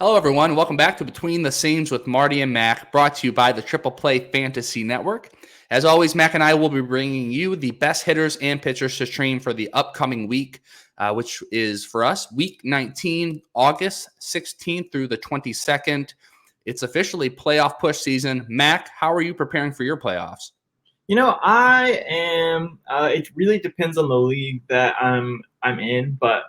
Hello, everyone. Welcome back to Between the Scenes with Marty and Mack, brought to you by the Triple Play Fantasy Network. As always, Mack and I will be bringing you the best hitters and pitchers to stream for the upcoming week, which is for us Week 19, August 16th through the 22nd. It's officially playoff push season. Mack, how are you preparing for your playoffs? I am. It really depends on the league that I'm in, but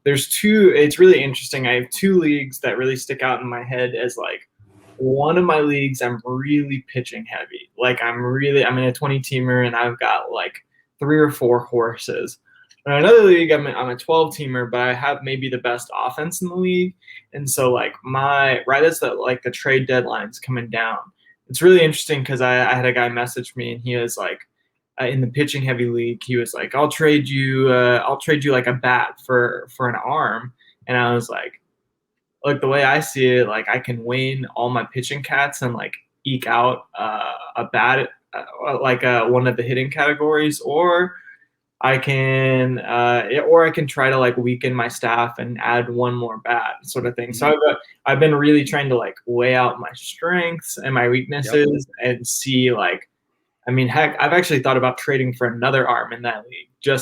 there's two. It's really interesting. I have two leagues that really stick out in my head as one of my leagues I'm really pitching heavy. I'm in a 20-teamer and I've got 3 or 4 horses. In another league, I'm a 12-teamer, but I have maybe the best offense in the league. And so right as the trade deadline's coming down, it's really interesting because I had a guy message me and he was in the pitching heavy league, he was like, I'll trade you like a bat for an arm. And I was like, the way I see it, I can win all my pitching cats and eke out a bat, one of the hitting categories, or I can try to weaken my staff and add one more bat sort of thing. So I've been really trying to weigh out my strengths and my weaknesses and see heck, I've actually thought about trading for another arm in that league you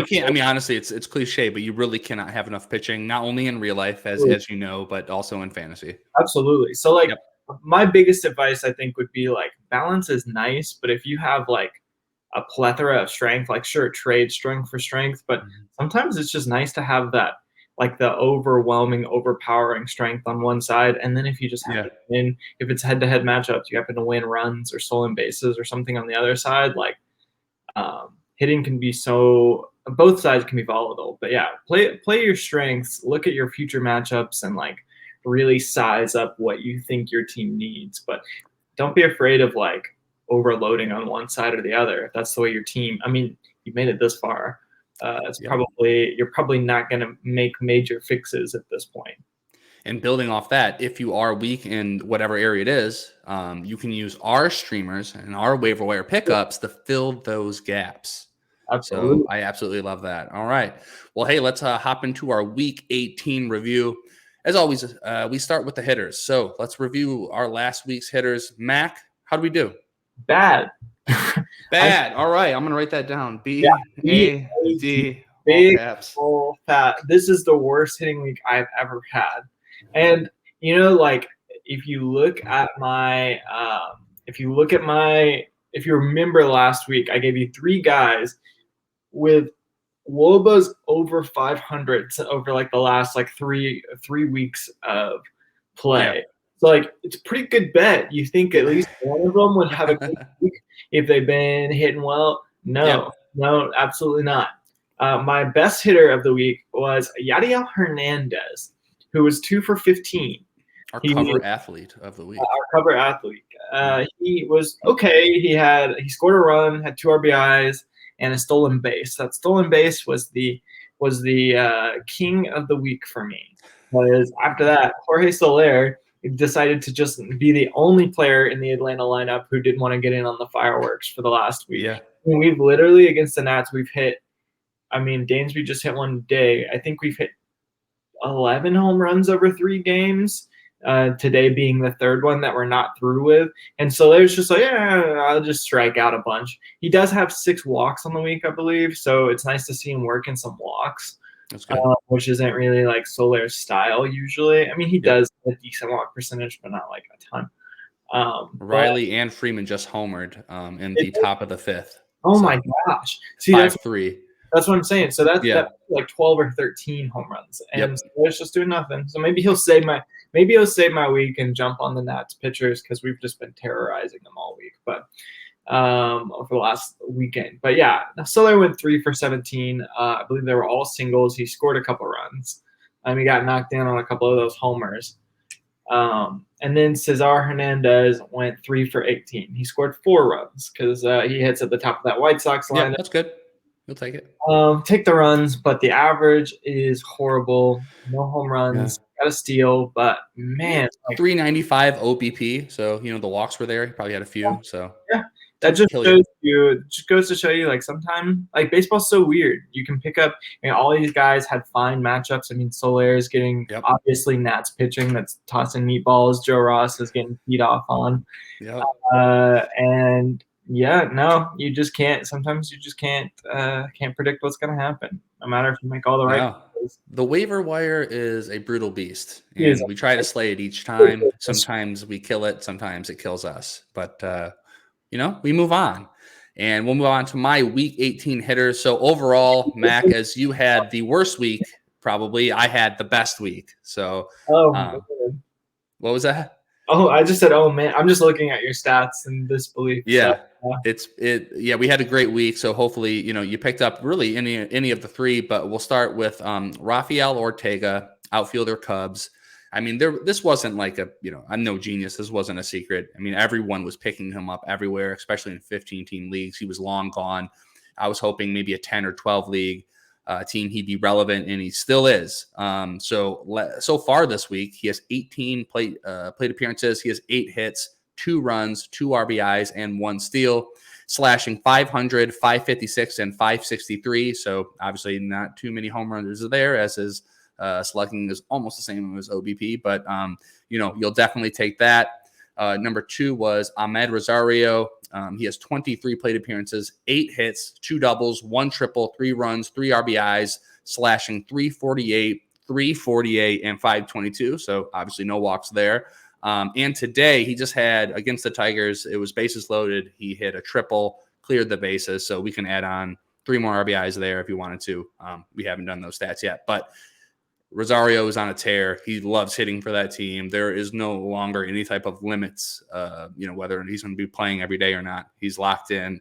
can't, honestly, it's cliche, but you really cannot have enough pitching, not only in real life, as you know, but also in fantasy. Absolutely. So my biggest advice I think would be balance is nice, but if you have a plethora of strength, sure, trade strength for strength, but sometimes it's just nice to have that the overwhelming, overpowering strength on one side, and then if you just happen to win, if it's head-to-head matchups, you happen to win runs or stolen bases or something on the other side, hitting can be both sides can be volatile. But yeah, play your strengths, look at your future matchups, and really size up what you think your team needs. But don't be afraid of overloading on one side or the other. If that's the way your team, you made it this far. You're probably not going to make major fixes at this point. And building off that, if you are weak in whatever area it is, you can use our streamers and our waiver wire pickups to fill those gaps. Absolutely. So I absolutely love that. All right. Well, hey, let's hop into our Week 18 review. As always, we start with the hitters. So let's review our last week's hitters. Mack, how do we do? Bad. Bad. All right. I'm going to write that down. B-A-D. Big full fat. This is the worst hitting week I've ever had. And if you remember last week, I gave you 3 guys with WOBAs over 500 over the last 3 weeks of play. Yeah. So it's a pretty good bet. You think at least one of them would have a good week if they've been hitting well? No, absolutely not. My best hitter of the week was Yadiel Hernandez, who was 2 for 15. Our cover athlete of the week. He was okay. He scored a run, had 2 RBIs, and a stolen base. That stolen base was the king of the week for me. Because after that, Jorge Soler decided to just be the only player in the Atlanta lineup who didn't want to get in on the fireworks for the last week. Yeah. We've literally, against the Nats, we've hit, Dansby just hit one day. I think we've hit 11 home runs over 3 games, today being the 3rd one that we're not through with. And so there's just I'll just strike out a bunch. He does have 6 walks on the week, I believe, so it's nice to see him work in some walks. That's good. Which isn't really Soler's style usually. He does a decent walk percentage, but not a ton. Riley and Freeman just homered in the top of the 5th. Oh my gosh! See, 5-3. That's what I'm saying. So that's 12 or 13 home runs, and Soler's just doing nothing. So maybe he'll save my week and jump on the Nats pitchers because we've just been terrorizing them all week. But over the last weekend. But yeah, Soler went 3 for 17. I believe they were all singles. He scored a couple runs. He got knocked down on a couple of those homers. And then Cesar Hernandez went 3 for 18. He scored 4 runs because he hits at the top of that White Sox line. Yeah, that's good. You'll take it. Take the runs, but the average is horrible. No home runs. Got a steal, but man, 395 OBP. So the walks were there. He probably had a few. So yeah, that just goes to show you, like, sometimes, like, baseball's so weird. You can pick up, all these guys had fine matchups. I mean, Soler is getting, obviously, Nats pitching that's tossing meatballs. Joe Ross is getting feed off on. Yep. And yeah, no, you just can't. Sometimes you just can't predict what's going to happen, no matter if you make all the right plays. The waiver wire is a brutal beast, and we try to slay it each time. Sometimes we kill it, sometimes it kills us. But we move on, and we'll move on to my Week 18 hitters. So overall, Mac, as you had the worst week, probably I had the best week. So, what was that? Oh, I just said, oh man, I'm just looking at your stats in disbelief. Yeah, we had a great week. So hopefully, you picked up really any of the three, but we'll start with Rafael Ortega, outfielder, Cubs. I mean, this wasn't like I'm no genius. This wasn't a secret. I mean, everyone was picking him up everywhere, especially in 15-team leagues. He was long gone. I was hoping maybe a 10 or 12 league team he'd be relevant, and he still is. So far this week, he has 18 plate appearances. He has 8 hits, 2 runs, 2 RBIs, and 1 steal, slashing 500, 556, and 563. So obviously not too many home runs there, as his slugging is almost the same as OBP, but you'll definitely take that. Number 2 was Ahmed Rosario. He has 23 plate appearances, 8 hits, 2 doubles, 1 triple, 3 runs, 3 RBIs, slashing 348, 348, and 522. So obviously no walks there. And today he just had, against the Tigers, it was bases loaded. He hit a triple, cleared the bases. So we can add on 3 more RBIs there if you wanted to. We haven't done those stats yet, but Rosario is on a tear. He loves hitting for that team. There is no longer any type of limits, whether he's going to be playing every day or not. He's locked in.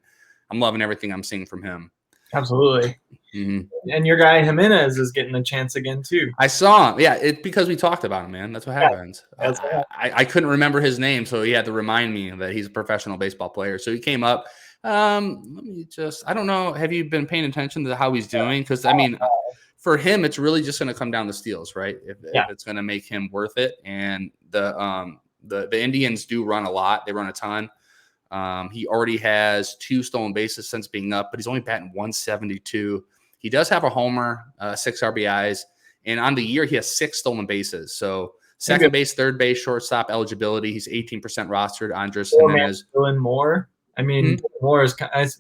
I'm loving everything I'm seeing from him. Absolutely. Mm-hmm. And your guy Jimenez is getting a chance again too. I saw him. Yeah, because we talked about him, man. That's what happens. I couldn't remember his name, so he had to remind me that he's a professional baseball player. So he came up. I don't know. Have you been paying attention to how he's doing? Because, I mean, for him, it's really just going to come down to steals, right? If it's going to make him worth it. And the Indians do run a lot. They run a ton. He already has 2 stolen bases since being up, but he's only batting 172. He does have a homer, 6 RBIs. And on the year, he has 6 stolen bases. So second base, third base, shortstop eligibility. He's 18% rostered. Andres Jimenez. Dylan Moore. I mean, Moore is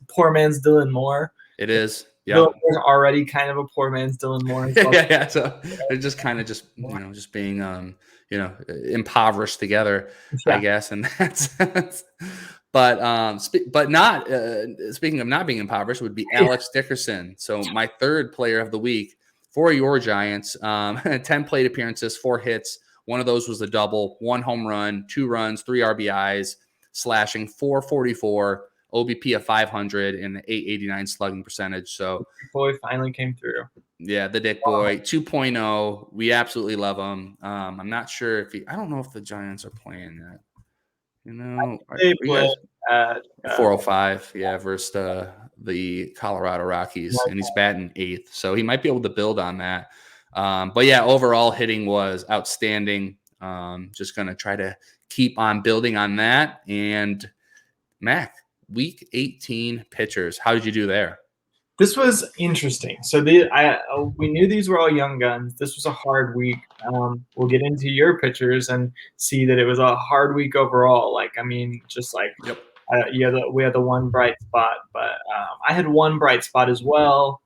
poor man's Dylan Moore. It is. Yeah, Dylan Moore's already kind of a poor man's Dylan Moore. Yeah. So they're just kind of just being impoverished together, I guess, in that sense. But not speaking of not being impoverished would be Alex Dickerson. So my third player of the week for your Giants, 10 plate appearances, 4 hits. One of those was a double, 1 home run, 2 runs, 3 RBIs, slashing 444. OBP of 500 and the 889 slugging percentage. So Dick Boy finally came through. Yeah, the Dick Boy 2.0. We absolutely love him. I'm not sure I don't know if the Giants are playing that. They play at 405, versus the Colorado Rockies, and he's batting 8th. So he might be able to build on that. But yeah, overall hitting was outstanding. Just going to try to keep on building on that. And Mac, Week 18 pitchers. How did you do there? This was interesting. So we knew these were all young guns. This was a hard week. We'll get into your pitchers and see that it was a hard week overall. We had the one bright spot, but I had one bright spot as well.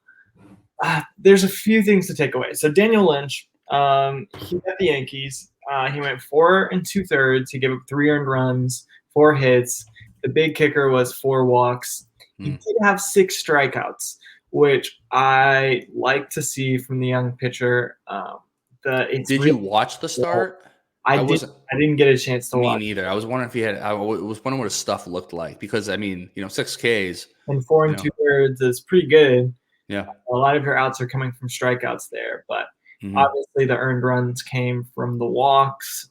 There's a few things to take away. So Daniel Lynch, he had the Yankees. He went 4 2/3. He gave up 3 earned runs, 4 hits. The big kicker was 4 walks. He did have 6 strikeouts, which I like to see from the young pitcher. Did you watch the start? I didn't get a chance to watch. Me neither. I was wondering if he had. I was wondering what his stuff looked like because 6 Ks and 4 2/3 is pretty good. Yeah, a lot of your outs are coming from strikeouts there, but obviously the earned runs came from the walks.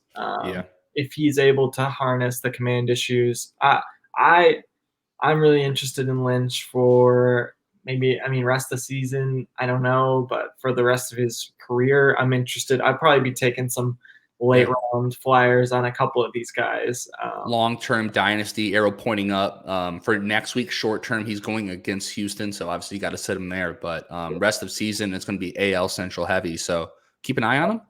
If he's able to harness the command issues, I'm really interested in Lynch for rest of the season. I don't know, but for the rest of his career, I'm interested. I'd probably be taking some late round flyers on a couple of these guys. Long-term dynasty, arrow pointing up. For next week, short-term, he's going against Houston, so obviously you got to sit him there. But rest of season, it's going to be AL Central heavy, so keep an eye on him.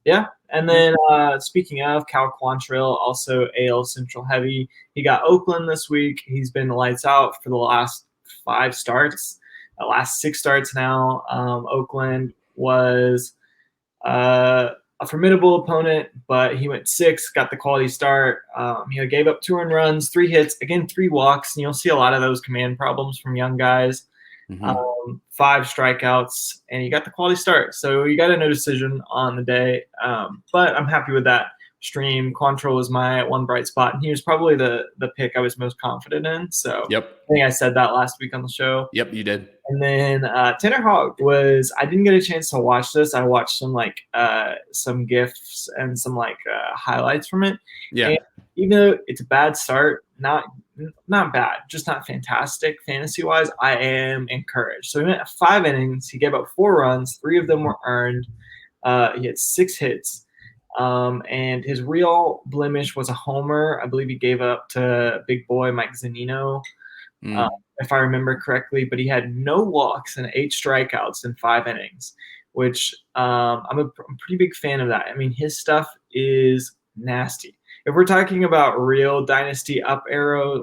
Yeah, and then speaking of Quantrill, also AL Central heavy. He got Oakland this week. He's been lights out for the last 5 starts, the last 6 starts now. Oakland was a formidable opponent, but he went 6, got the quality start. He gave up 2 earned runs, 3 hits, again 3 walks, and you'll see a lot of those command problems from young guys. 5 strikeouts, and he got the quality start. So you got a no decision on the day, but I'm happy with that stream. Quantrill was my one bright spot, and he was probably the pick I was most confident in. So I think I said that last week on the show. Yep, you did. And then Tanner Houck was – I didn't get a chance to watch this. I watched some GIFs and some highlights from it. Yeah. And even though it's a bad start, not bad, just not fantastic fantasy-wise, I am encouraged. So he went 5 innings. He gave up 4 runs. 3 of them were earned. He had 6 hits. And his real blemish was a homer. I believe he gave up to big boy Mike Zunino, if I remember correctly. But he had no walks and 8 strikeouts in 5 innings, which I'm a pretty big fan of that. I mean, his stuff is nasty. If we're talking about real dynasty up arrow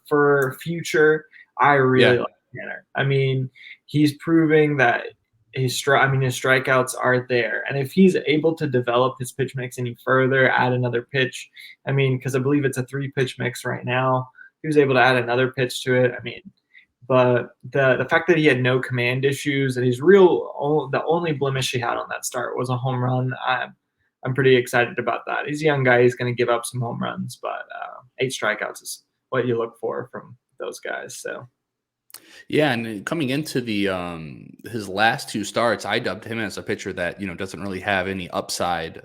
for future, I really like Tanner. I mean, he's proving that his strikeouts are there, and if he's able to develop his pitch mix any further, add another pitch. I mean, because I believe it's a 3-pitch mix right now. He was able to add another pitch to it. I mean, but the fact that he had no command issues and the only blemish he had on that start was a home run. I'm pretty excited about that. He's a young guy. He's going to give up some home runs, but 8 strikeouts is what you look for from those guys. So, yeah, and coming into the his last 2 starts, I dubbed him as a pitcher that doesn't really have any upside,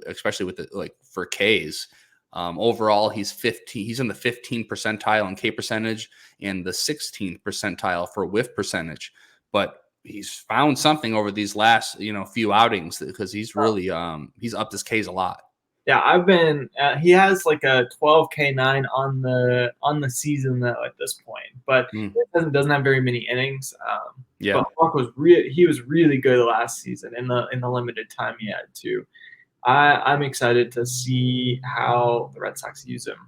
especially with for Ks. Overall, he's in the 15th percentile in K percentage and the 16th percentile for whiff percentage, but he's found something over these last, few outings because he's really he's upped his Ks a lot. Yeah, I've been. He has a 12 K9 on the season though at this point, but it doesn't have very many innings. But Hawk was really good last season in the limited time he had too. I'm excited to see how the Red Sox use him.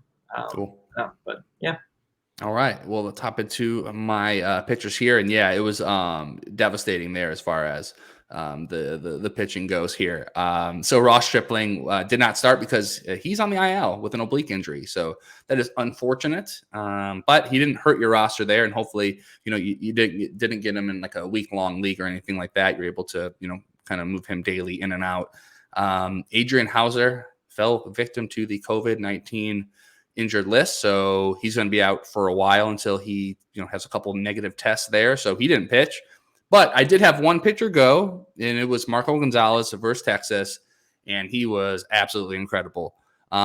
Cool. But yeah. All right. Well, let's hop into my pitchers here, and it was devastating there as far as the pitching goes here. So Ross Stripling did not start because he's on the IL with an oblique injury, so that is unfortunate. But he didn't hurt your roster there, and hopefully, you didn't get him in a week-long league or anything like that. You're able to kind of move him daily in and out. Adrian Hauser fell victim to the COVID-19 injured list, so he's going to be out for a while until he has a couple of negative tests there, so he didn't pitch. But I did have one pitcher go, and it was Marco Gonzalez versus Texas, and he was absolutely incredible.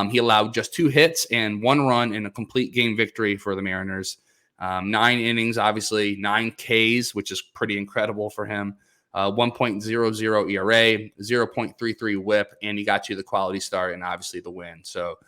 He allowed just 2 hits and 1 run in a complete game victory for the Mariners. 9 innings, obviously, 9 Ks, which is pretty incredible for him. 1.00 ERA, 0.33 whip, and he got you the quality start and obviously the win. So,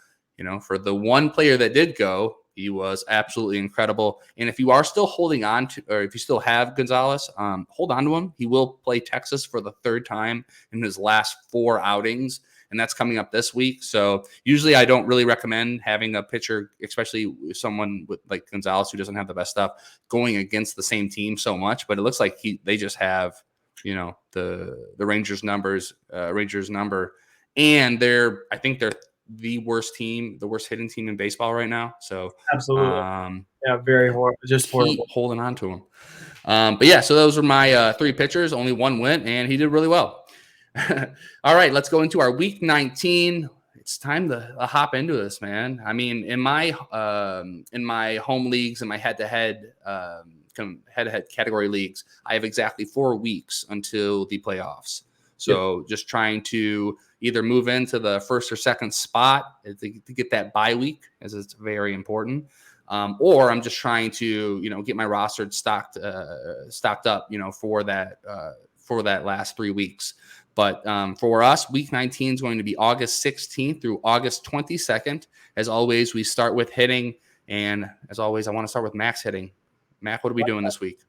for the one player that did go, he was absolutely incredible. And if you are still holding on to, or if you still have Gonzalez, hold on to him. He will play Texas for the 3rd time in his last 4 outings, and that's coming up this week. So usually I don't really recommend having a pitcher, especially someone with like Gonzalez who doesn't have the best stuff, going against the same team so much. But it looks like they just have, the Rangers number, and I think they're the worst hitting team in baseball right now. So absolutely, very horrible, just horrible. Holding on to him. But so those were my 3 pitchers. Only 1 went, and he did really well. All right, let's go into our week 19. It's time to hop into this, man. I mean, in my home leagues and my head-to-head category leagues, I have exactly 4 weeks until the playoffs. So just trying to either move into the 1st or 2nd spot to get that bye week, as it's very important, or I'm just trying to get my roster stocked up, for that for that last 3 weeks. But for us, week 19 is going to be August 16th through August 22nd. As always, we start with hitting. And as always, I want to start with Max hitting. Mac, what are we doing this week?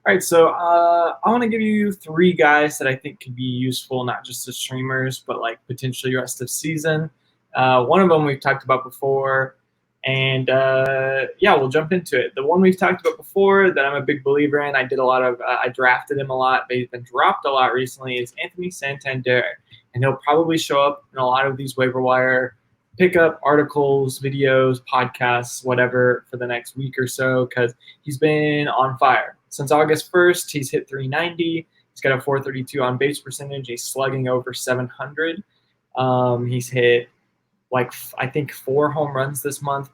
All right, so I want to give you 3 guys that I think could be useful, not just as streamers, but like potentially rest of season. One of them we've talked about before, and we'll jump into it. The one we've talked about before that I'm a big believer in, I drafted him a lot, but he's been dropped a lot recently, is Anthony Santander, and he'll probably show up in a lot of these waiver wire pickup articles, videos, podcasts, whatever for the next week or so, because he's been on fire. Since August 1st, he's hit 390. He's got a 432 on base percentage. He's slugging over 700. He's hit, I think 4 home runs this month.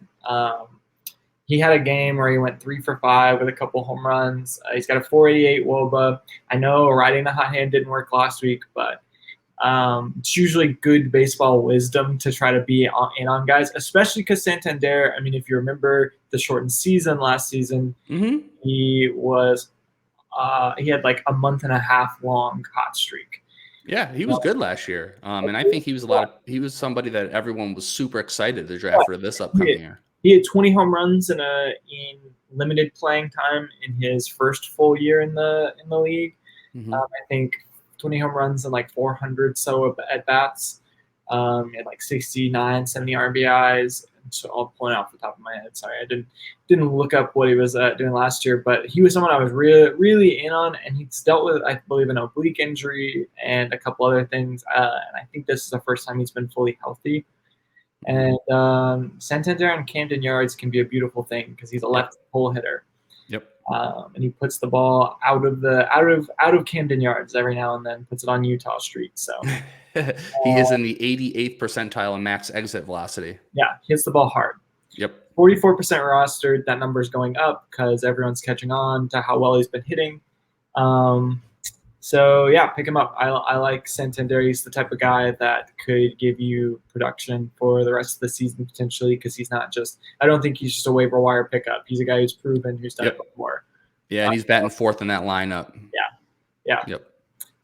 He had a game where he went 3 for 5 with a couple home runs. He's got a 488 WOBA. I know riding the hot hand didn't work last week, but it's usually good baseball wisdom to try to be in on guys, especially because Santander, I mean, if you remember the shortened season last season, he had like a month and a half long hot streak. Yeah, he was good last year. And I think he was somebody that everyone was super excited to draft for this upcoming year. He had 20 home runs in limited playing time in his first full year in the league. I think 20 home runs and like 400 so at bats. He had like 69, 70 RBIs. So I'll point off the top of my head. Sorry, I didn't look up what he was doing last year, but he was someone I was really in on, and he's dealt with, I believe, an oblique injury and a couple other things. And I think this is the first time he's been fully healthy. And Santander on Camden Yards can be a beautiful thing because he's a left pull hitter. Yep. And he puts the ball out of Camden Yards every now and then, puts it on Utah Street. So he is in the 88th percentile in max exit velocity. Yeah, hits the ball hard. Yep. 44% rostered. That number is going up because everyone's catching on to how well he's been hitting. So yeah, pick him up. I like Santander. He's the type of guy that could give you production for the rest of the season potentially, because he's not just. I don't think he's just a waiver wire pickup. He's a guy who's proven, who's done it before. Yeah, and he's batting fourth in that lineup. Yeah. Yep.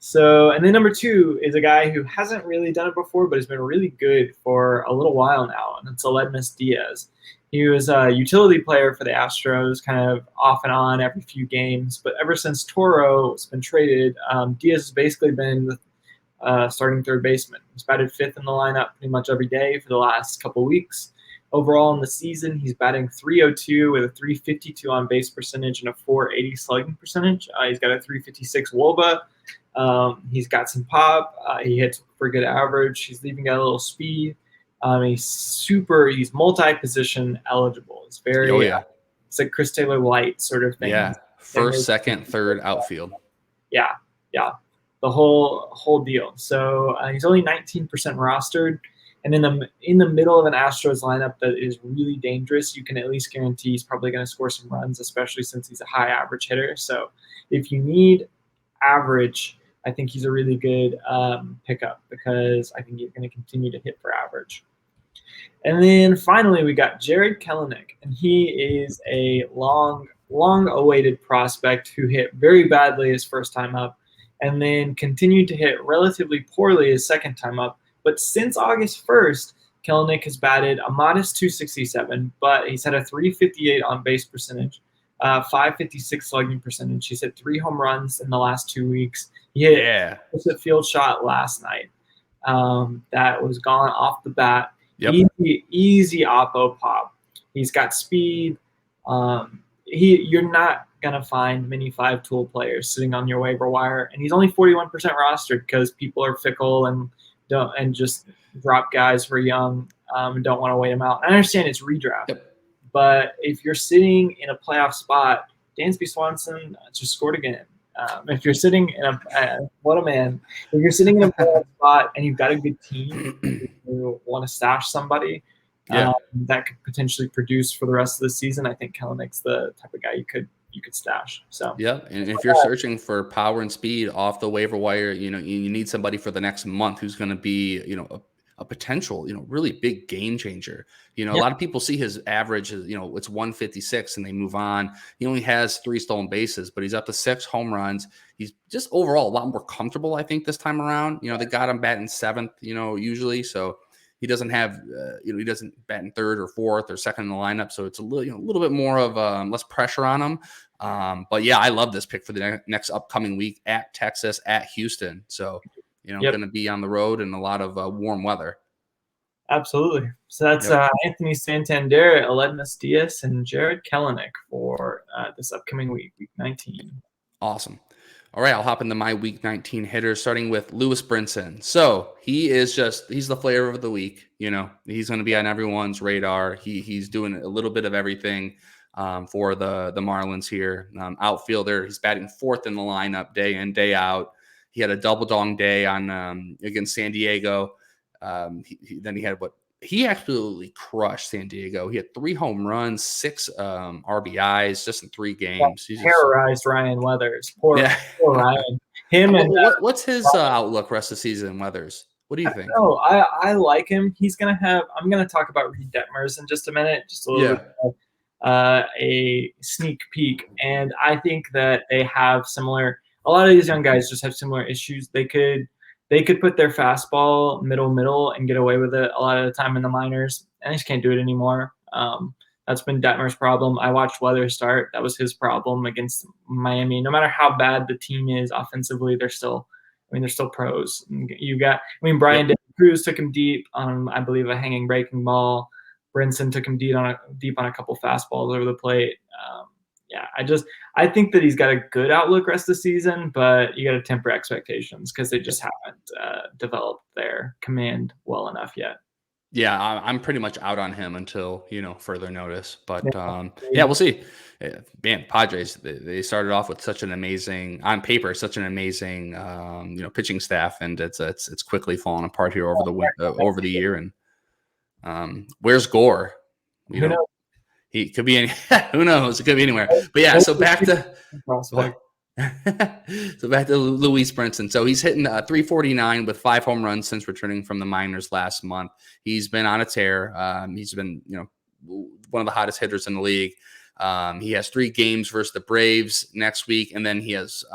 So, and then number 2 is a guy who hasn't really done it before, but has been really good for a little while now, and it's Aledmys Diaz. He was a utility player for the Astros, kind of off and on every few games. But ever since Toro has been traded, Diaz has basically been the starting third baseman. He's batted 5th in the lineup pretty much every day for the last couple weeks. Overall in the season, he's batting 302 with a 352 on base percentage and a 480 slugging percentage. He's got a 356 WOBA. He's got some pop. He hits for good average. He's leaving a little speed. He's multi-position eligible. It's very, it's like Chris Taylor Light sort of thing. Yeah, first, second, third outfield. Yeah, the whole deal. So he's only 19% rostered, and in the middle of an Astros lineup that is really dangerous, you can at least guarantee he's probably going to score some runs, especially since he's a high average hitter. So if you need average, I think he's a really good pickup, because I think he's going to continue to hit for average. And then finally, we got Jared Kellenick, and he is a long-awaited prospect who hit very badly his first time up and then continued to hit relatively poorly his second time up. But since August 1st, Kellenick has batted a modest 267, but he's had a 358 on base percentage, 556 slugging percentage. He's hit 3 home runs in the last 2 weeks. He hit a field shot last night that was gone off the bat. Yep. Easy oppo pop. He's got speed. You're not gonna find many 5-tool players sitting on your waiver wire, and he's only 41% rostered because people are fickle and just drop guys for young and don't want to wait him out. I understand it's redraft, but if you're sitting in a playoff spot, Dansby Swanson just scored again. If you're sitting in what a man! If you're sitting in a playoff spot and you've got a good team, you want to stash somebody that could potentially produce for the rest of the season. I think Kellenick's the type of guy you could stash. So and if you're searching for power and speed off the waiver wire, you need somebody for the next month who's going to be a potential, really big game changer. A lot of people see his average is, it's 156 and they move on. He only has 3 stolen bases, but he's up to 6 home runs. He's just overall a lot more comfortable, I think, this time around. They got him batting 7th, usually. So he doesn't have, he doesn't bat in 3rd or 4th or 2nd in the lineup. So it's a little bit more of less pressure on him. But yeah, I love this pick for the next upcoming week at Texas, at Houston. So, going to be on the road in a lot of warm weather. Absolutely. So that's Anthony Santander, Aledmus Diaz, and Jared Kellenick for this upcoming week 19. Awesome. All right, I'll hop into my week 19 hitters, starting with Louise Brinson. So he's the flavor of the week. He's going to be on everyone's radar. He's doing a little bit of everything for the Marlins here. Outfielder, he's batting 4th in the lineup day in, day out. He had a double dong day on against San Diego. He absolutely crushed San Diego. He had 3 home runs, 6 RBIs just in 3 games. He's terrorized Ryan Weathers. Poor Ryan. What's his outlook rest of the season, Weathers? What do you think? I like him. I'm going to talk about Reed Detmers in just a minute, just a little bit of a sneak peek. And I think that they have a lot of these young guys just have similar issues. They could put their fastball middle and get away with it a lot of the time in the minors, and they just can't do it anymore. That's been Detmer's problem. I watched Weathers start. That was his problem against Miami. No matter how bad the team is offensively, they're still pros. Brian De Cruz took him deep on, I believe, a hanging breaking ball. Brinson took him deep on a couple fastballs over the plate. I think that he's got a good outlook rest of the season, but you got to temper expectations because they just haven't developed their command well enough yet. Yeah, I'm pretty much out on him until, further notice. But, we'll see. Man, Padres, they started off with such an amazing pitching staff, and it's quickly fallen apart here over the year. And where's Gore? He could be any. Who knows? It could be anywhere. But yeah, so back to Louise Brinson. So he's hitting 349 with 5 home runs since returning from the minors last month. He's been on a tear. He's been one of the hottest hitters in the league. He has 3 games versus the Braves next week, and then he has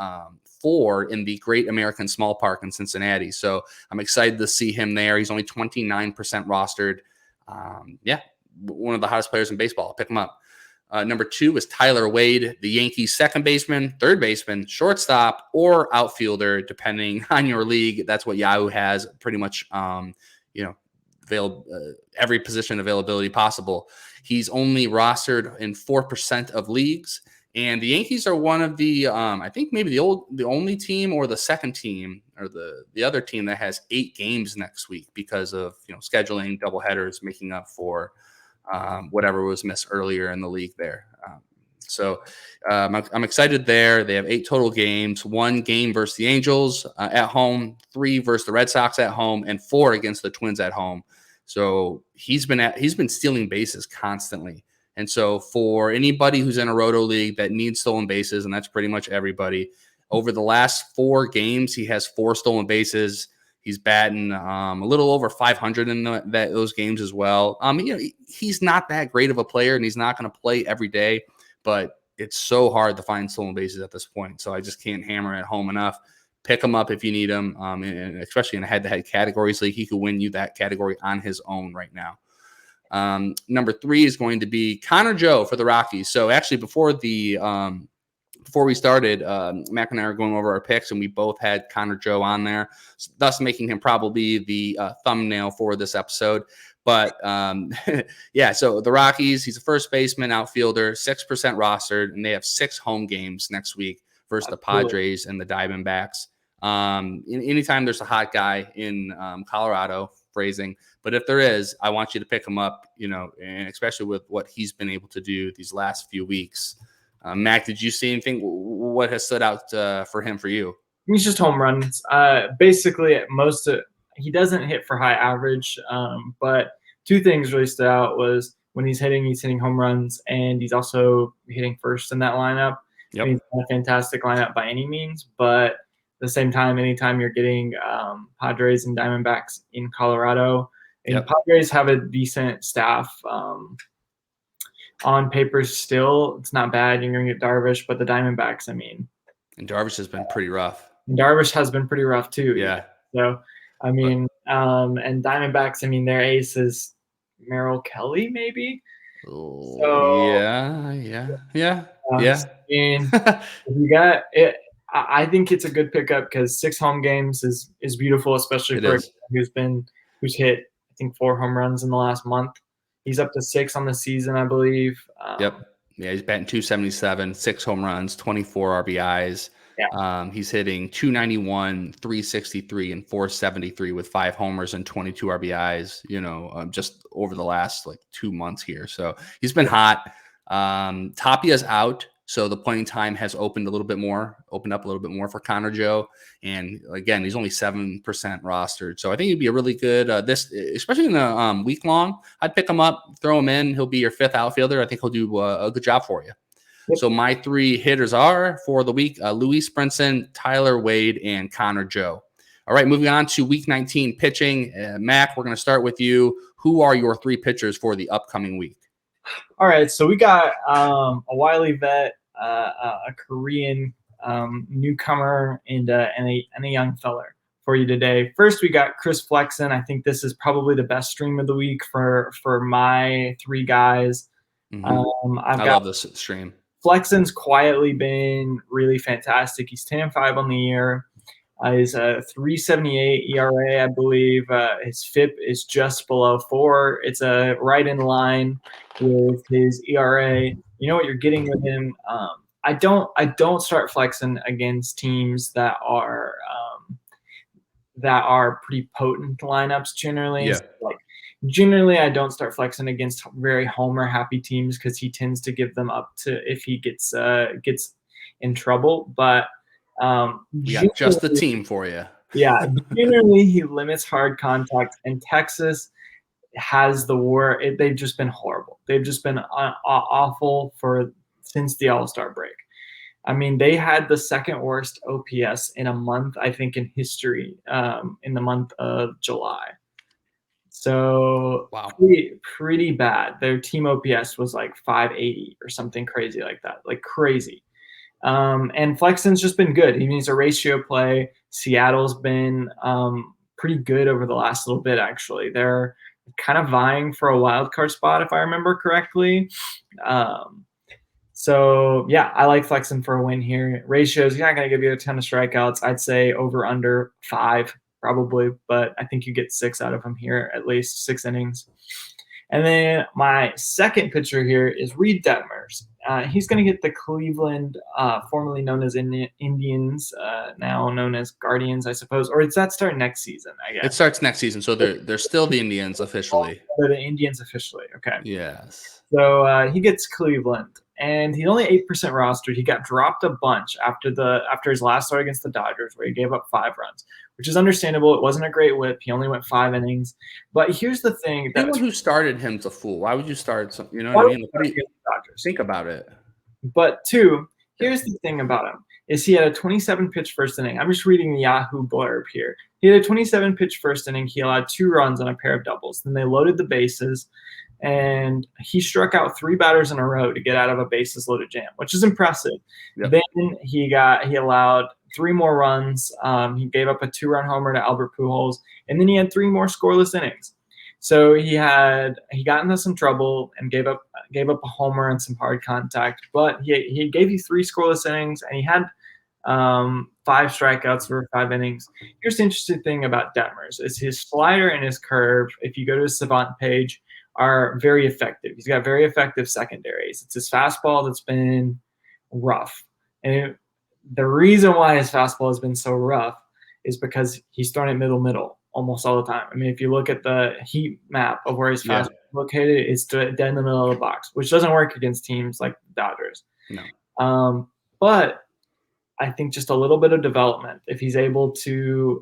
4 in the Great American Small Park in Cincinnati. So I'm excited to see him there. He's only 29% rostered. One of the hottest players in baseball. Pick him up. Number 2 is Tyler Wade, the Yankees' second baseman, third baseman, shortstop, or outfielder, depending on your league. That's what Yahoo has, pretty much, every position availability possible. He's only rostered in 4% of leagues, and the Yankees are one of the, I think maybe the only team or the second team or the other team that has 8 games next week because of scheduling doubleheaders, making up for whatever was missed earlier in the league there. So I'm excited there. They have 8 total games, 1 game versus the Angels at home, 3 versus the Red Sox at home, and 4 against the Twins at home. So he's been stealing bases constantly. And so for anybody who's in a roto league that needs stolen bases, and that's pretty much everybody, over the last 4 games, he has 4 stolen bases. He's batting a little over 500 in those games as well. He's not that great of a player, and he's not going to play every day, but it's so hard to find stolen bases at this point. So I just can't hammer it home enough. Pick him up if you need him, and especially in a head-to-head categories league. He could win you that category on his own right now. Number 3 is going to be Connor Joe for the Rockies. So actually, before we started, Mac and I were going over our picks, and we both had Connor Joe on there, thus making him probably the thumbnail for this episode. But so the Rockies, he's a first baseman, outfielder, 6% rostered, and they have 6 home games next week versus the Padres and the Diamondbacks. Anytime there's a hot guy in Colorado, phrasing, but if there is, I want you to pick him up, and especially with what he's been able to do these last few weeks. Mac, did you see anything? What has stood out for him for you? He's just home runs. Basically, he doesn't hit for high average, but 2 things really stood out was when he's hitting home runs, and he's also hitting first in that lineup. Yep. He's not a fantastic lineup by any means, but at the same time, anytime you're getting Padres and Diamondbacks in Colorado, And Yep. Padres have a decent staff. On paper, still, it's not bad. You're going to get Darvish, but the Diamondbacks, And Darvish has been pretty rough. Darvish has been pretty rough too. Yeah. So, and Diamondbacks, their ace is Merrill Kelly, maybe. So, yeah. If you got it, I think it's a good pickup because 6 home games is beautiful, especially for a guy who's hit, I think, 4 home runs in the last month. He's up to 6 on the season, I believe. Yep. Yeah, he's batting .277, 6 home runs, 24 RBIs. Yeah. He's hitting .291, .363, and .473 with 5 homers and 22 RBIs, just over the last 2 months here. So he's been hot. Tapia's out. So the playing time has opened up a little bit more for Connor Joe. And again, he's only 7% rostered. So I think he'd be a really good, especially in the week long, I'd pick him up, throw him in. He'll be your 5th outfielder. I think he'll do a good job for you. Yep. So my 3 hitters are for the week, Louise Brinson, Tyler Wade, and Connor Joe. All right, moving on to week 19 pitching. Mac, we're going to start with you. Who are your 3 pitchers for the upcoming week? All right, so we got a wily vet, a Korean newcomer, and a young feller for you today. First, we got Chris Flexon. I think this is probably the best stream of the week for my 3 guys. Mm-hmm. I love this stream. Flexon's quietly been really fantastic. He's 10-5 on the year. He's a 3.78 ERA, I believe. His FIP is just below 4. It's right in line with his ERA. You know what you're getting with him. I don't start Flexon against teams that are pretty potent lineups generally. Yeah. So, generally, I don't start Flexon against very homer-happy teams because he tends to give them up to if he gets in trouble. But we got just the team for you. Yeah, generally he limits hard contact, and Texas has the war. They've just been horrible. They've just been awful since the All-Star break. They had the 2nd worst OPS in a month, I think, in history, in the month of July. So wow, pretty bad. Their team OPS was 580 or something crazy like that, crazy. And Flexon's just been good. He's a ratio play. Seattle's been pretty good over the last little bit, actually. They're kind of vying for a wild card spot, if I remember correctly. So, yeah, I like Flexon for a win here. Ratios, he's not going to give you a ton of strikeouts. I'd say over under 5 probably, but I think you get 6 out of him here, at least 6 innings. And then my second pitcher here is Reed Detmers. He's going to get the Cleveland, formerly known as Indians, now known as Guardians, I suppose. Or does that start next season, I guess? It starts next season, so they're still the Indians officially. They're the Indians officially, okay. Yes. So he gets Cleveland, and he's only 8% rostered. He got dropped a bunch after his last start against the Dodgers, where he gave up 5 runs, which is understandable. It wasn't a great whip. He only went 5 innings. But here's the thing: anyone who started him's a fool. Why would you start some? You know what I mean? Think about it. But 2, here's the thing about him: is he had a 27-pitch first inning. I'm just reading the Yahoo blurb here. He had a 27-pitch first inning. He allowed 2 runs on a pair of doubles. Then they loaded the bases, and he struck out 3 batters in a row to get out of a bases-loaded jam, which is impressive. Yep. Then he allowed 3 more runs. He gave up a 2-run homer to Albert Pujols, and then he had 3 more scoreless innings. So he got into some trouble and gave up a homer and some hard contact, but he gave you 3 scoreless innings, and he had 5 strikeouts over 5 innings. Here's the interesting thing about Detmers is his slider and his curve, if you go to his Savant page, are very effective. He's got very effective secondaries. It's his fastball that's been rough. And the reason why his fastball has been so rough is because he's thrown it middle almost all the time. If you look at the heat map of where his fastball is located, it's dead in the middle of the box, which doesn't work against teams like the Dodgers. No. But I think just a little bit of development, if he's able to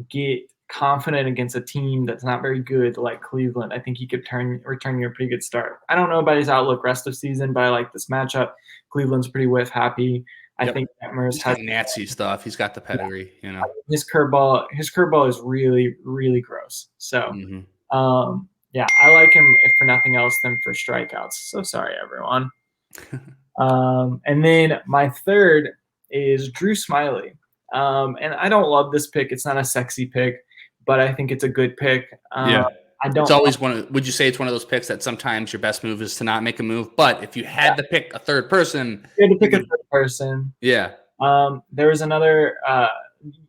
get confident against a team that's not very good like Cleveland, I think he could return you a pretty good start. I don't know about his outlook rest of season, but I like this matchup. Cleveland's pretty whiff happy. I think Detmers He's got Nazi stuff. He's got the pedigree, you know. His curveball is really, really gross. So, yeah, I like him if for nothing else than for strikeouts. So sorry, everyone. And then my third is Drew Smiley. And I don't love this pick. It's not a sexy pick, but I think it's a good pick. It's always would you say it's one of those picks that sometimes your best move is to not make a move? But if you had to pick a third person. You had to pick a third person. Yeah. There was another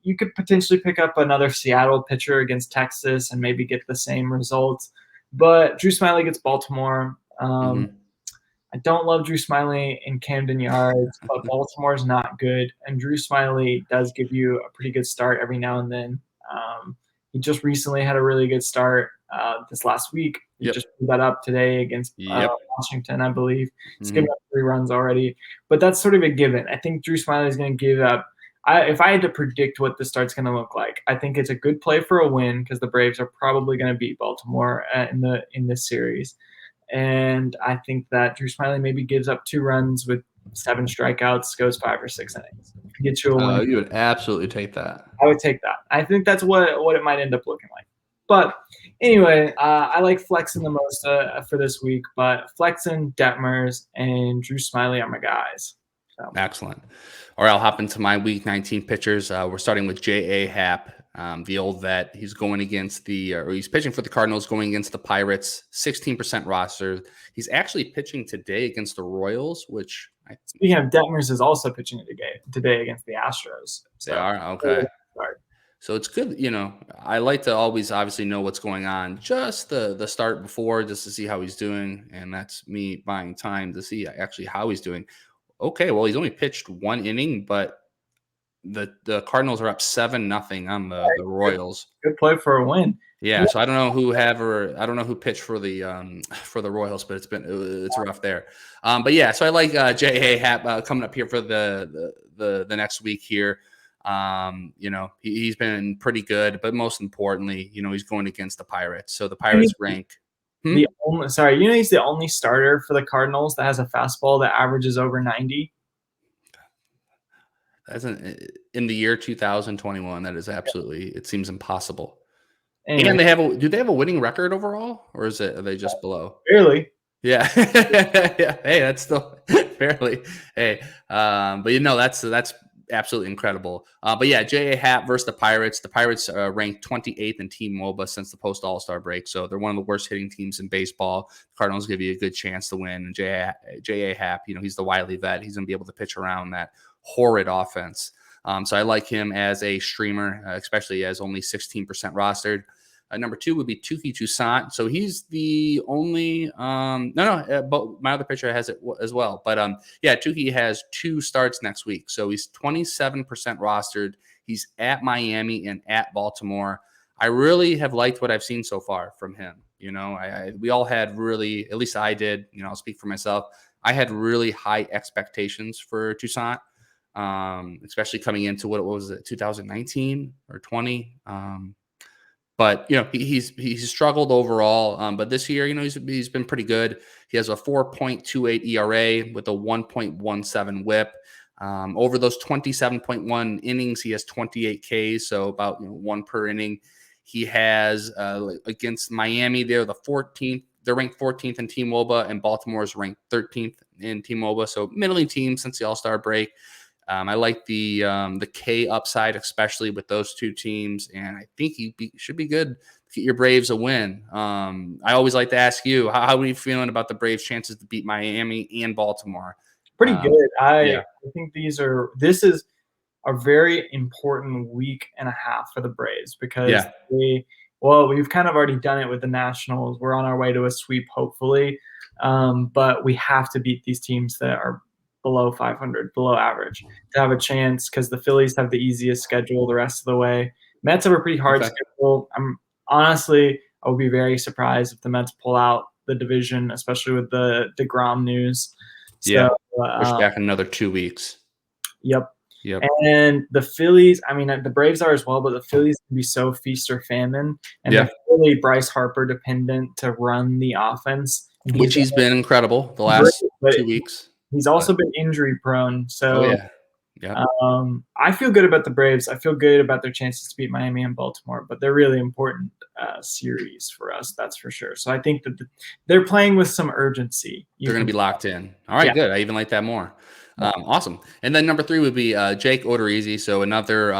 you could potentially pick up another Seattle pitcher against Texas and maybe get the same results. But Drew Smiley gets Baltimore. I don't love Drew Smiley in Camden Yards, but Baltimore's not good. And Drew Smiley does give you a pretty good start every now and then. He just recently had a really good start this last week. He just put that up today against Washington, I believe. He's given up 3 runs already. But that's sort of a given. I think Drew Smiley is going to give up. If I had to predict what the start's going to look like, I think it's a good play for a win because the Braves are probably going to beat Baltimore in this series. And I think that Drew Smiley maybe gives up 2 runs with 7 strikeouts, goes 5 or 6 innings. Gets you a win. You would absolutely take that. I would take that. I think that's what it might end up looking like. But anyway, I like Flexon the most for this week. But Flexon, Detmers, and Drew Smiley are my guys. So. Excellent. All right, I'll hop into my Week 19 pitchers. We're starting with J.A. Happ. The old vet. He's going against he's pitching for the Cardinals, going against the Pirates, 16% roster. He's actually pitching today against the Royals, which speaking of Detmers is also pitching today against the Astros. So, they are? Okay. So it's good, I like to always obviously know what's going on. Just the start before, just to see how he's doing. And that's me buying time to see actually how he's doing. Okay, well, he's only pitched 1 inning, but the Cardinals are up 7-0 on the Royals. Good play for a win. Yeah, so I don't know who pitched for the Royals, but it's rough there. But yeah, so I like J.A. Happ coming up here for the next week here. He's been pretty good, but most importantly, he's going against the Pirates. So the Pirates rank. He's the only starter for the Cardinals that has a fastball that averages over 90. In the year 2021, that is absolutely, it seems impossible. Anyway. And do they have a winning record overall, or are they just below? Barely. Yeah. Yeah. Hey, that's still barely. Hey, but that's absolutely incredible. But yeah, J.A. Happ versus the Pirates. The Pirates ranked 28th in Team MOBA since the post All-Star break, so they're one of the worst hitting teams in baseball. The Cardinals give you a good chance to win. And J.A. Happ, he's the wily vet. He's going to be able to pitch around that horrid offense. So I like him as a streamer, especially as only 16% rostered. Number 2 would be Touki Toussaint. So he's the only but my other pitcher has it as well. But Touki has 2 starts next week. So he's 27% rostered. He's at Miami and at Baltimore. I really have liked what I've seen so far from him. We all had really, at least I did, I'll speak for myself. I had really high expectations for Toussaint. Especially coming into what was it, 2019 or 20. But he's struggled overall. But this year, he's been pretty good. He has a 4.28 ERA with a 1.17 WHIP. Over those 27.1 innings, he has 28 Ks, so about 1 per inning. He has against Miami, they're the 14th. They're ranked 14th in Team WOBA, and Baltimore is ranked 13th in Team WOBA. So middling team since the All-Star break. I like the K upside, especially with those 2 teams, and I think he should be good to get your Braves a win. I always like to ask you, how are you feeling about the Braves' chances to beat Miami and Baltimore? Pretty good. I think this is a very important week and a half for the Braves because we've kind of already done it with the Nationals. We're on our way to a sweep, hopefully, but we have to beat these teams that are below 500, below average, to have a chance because the Phillies have the easiest schedule the rest of the way. Mets have a pretty hard schedule. I would be very surprised if the Mets pull out the division, especially with the DeGrom news. Push back another 2 weeks. Yep. And the Phillies, the Braves are as well, but the Phillies can be so feast or famine. And they're really Bryce Harper dependent to run the offense. Which he's been incredible the last 2 weeks. He's also been injury prone. So Yeah. I feel good about the Braves. I feel good about their chances to beat Miami and Baltimore, but they're really important series for us, that's for sure. So I think that they're playing with some urgency. They're going to be locked in. All right, good. I even like that more. Awesome. And then number 3 would be Jake Odorizzi. So another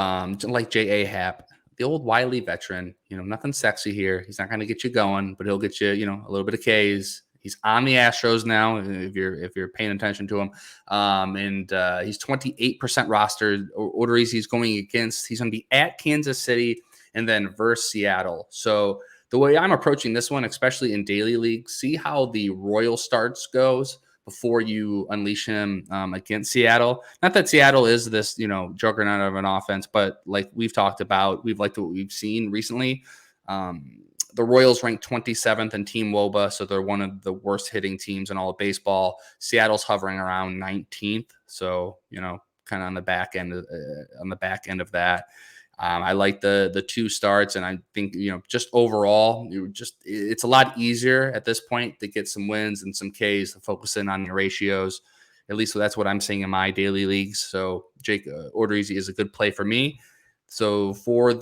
like J.A. Happ, the old Wiley veteran. Nothing sexy here. He's not going to get you going, but he'll get you, a little bit of Ks. He's on the Astros now, if you're paying attention to him. And he's 28% rostered. Odorizzi's going against. He's going to be at Kansas City and then versus Seattle. So the way I'm approaching this one, especially in daily league, see how the Royal starts goes before you unleash him against Seattle. Not that Seattle is this, juggernaut of an offense, but like we've talked about, we've liked what we've seen recently. The Royals ranked 27th in Team WOBA, so they're one of the worst hitting teams in all of baseball. Seattle's hovering around 19th, so kind of on the back end of that. I like the 2 starts, and I think just overall, it's a lot easier at this point to get some wins and some Ks to focus in on your ratios. At least that's what I'm seeing in my daily leagues. So Jake Odorizzi is a good play for me. So for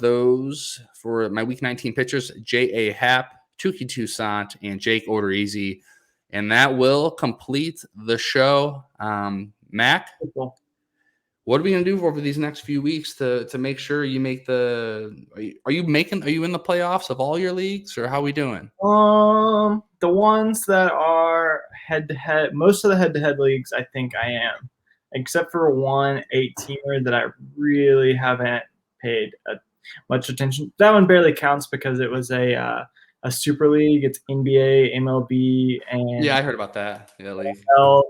my Week 19 pitchers, J.A. Happ, Touki Toussaint, and Jake Odorizzi, and that will complete the show. Mac, what are we going to do over these next few weeks to make sure you make the? Are you in the playoffs of all your leagues, or how are we doing? The ones that are head-to-head, most of the head-to-head leagues, I think I am, except for one 8-teamer that I really haven't paid much attention. That one barely counts because it was a super league. It's NBA, MLB, and I heard about that. Yeah, league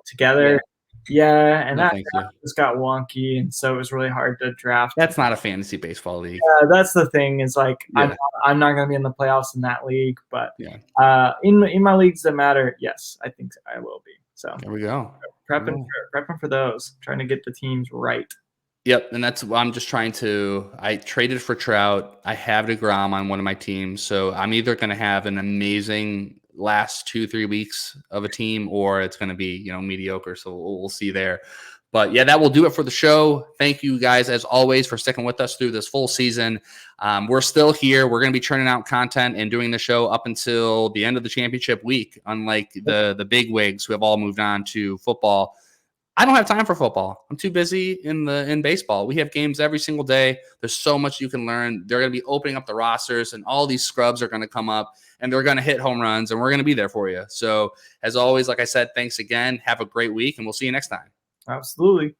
together. Yeah, and that draft just got wonky, and so it was really hard to draft. That's not a fantasy baseball league. Yeah, that's the thing. Is like I'm not going to be in the playoffs in that league, but in my leagues that matter, yes, I think I will be. So there we go. Prepping for those, trying to get the teams right. Yep, and that's what I'm just trying to. I traded for Trout. I have DeGrom on one of my teams, so I'm either going to have an amazing last 2-3 weeks of a team, or it's going to be mediocre. So we'll see there. But yeah, that will do it for the show. Thank you guys as always for sticking with us through this full season. We're still here. We're going to be churning out content and doing the show up until the end of the championship week. Unlike the big wigs who have all moved on to football. I don't have time for football. I'm too busy in baseball. We have games every single day. There's so much you can learn. They're going to be opening up the rosters, and all these scrubs are going to come up, and they're going to hit home runs, and we're going to be there for you. So, as always, like I said, thanks again. Have a great week, and we'll see you next time. Absolutely.